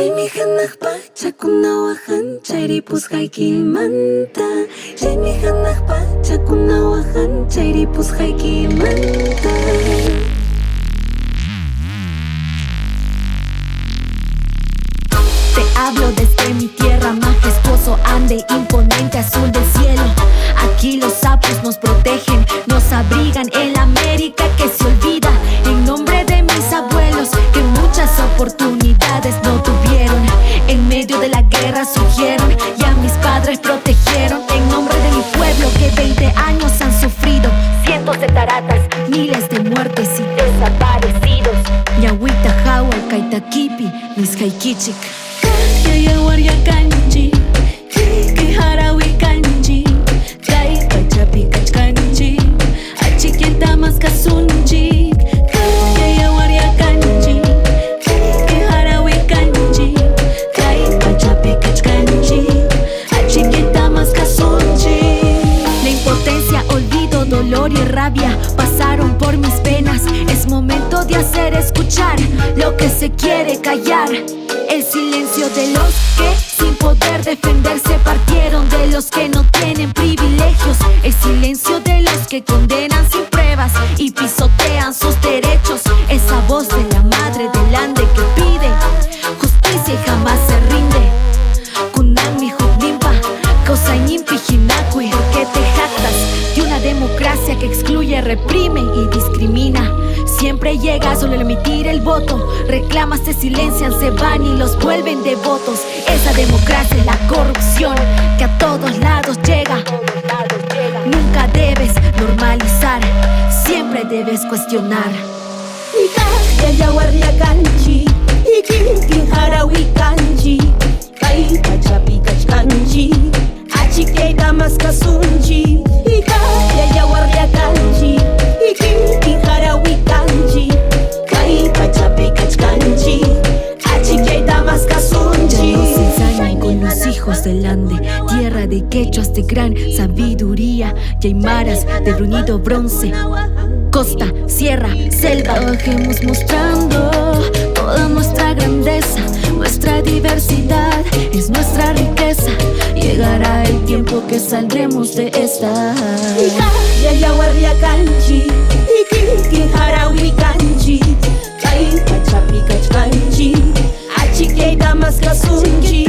Chaymi hanaqpa chakunawahan chayri pusqaykimanta. Chaymi hanaqpa chakunawahan chayri pusqaykimanta. Te hablo desde mi tierra, majestuoso Ande, imponente azul del cielo. Aquí los sapos nos protegen, nos abrigan en la América que se olvida. En nombre de mis abuelos que muchas oportunidades no tuvieron. En medio de la guerra surgieron y a mis padres protegieron. En nombre de mi pueblo que 20 años han sufrido cientos de taratas, miles de muertes y desaparecidos. Ñahuita, Jawa, Kaitakipi, Nisqaykichik. Yayawarya kanchi, Kiharawi kanchi, Kay pachapi kachkanchi, Achikienta mas kasunchi. Yayawarya kanchi, Kiharawi kanchi, Kay pachapi kachkanchi, Achikienta mas kasunchi. La impotencia, olvido, dolor y rabia pasaron por mis venas. Es momento de hacer escuchar lo que se quiere callar. El silencio de los que sin poder defenderse partieron, de los que no tienen privilegios. El silencio de los que condenan sin pruebas y pisotean sus derechos. Esa voz de la madre del Ande que pide justicia y jamás se rinde. Kunami Juklimpa, Kosañimpi Hinakui. Porque te jactas de una democracia que excluye, reprime y discrimina. Siempre llega solo al emitir el voto. Reclamas, se silencian, se van y los vuelven devotos. Esa democracia es la corrupción que a todos lados llega. Nunca debes normalizar, siempre debes cuestionar. Yayawarya kanchi, Kiharawi kanchi, Kay pachapi kachkanchi, Achiketa mas kasunchi. Yayawarya kanchi, Kiharawi kanchi, Kay pachapi kachkanchi, Achiketa mas kasunchi. Ya no se ensañan con los hijos del Ande, tierra de quechuas de gran sabiduría y aymaras de bruñido bronce. Costa, sierra, selva, trabajemos mostrando toda nuestra grandeza. Nuestra diversidad es nuestra riqueza. Llegará el tiempo que saldremos de esta. Yayawarya kanchi, Kiharawi kanchi, Kay pachapi kachkanchi, Achiketa mas kasunchi.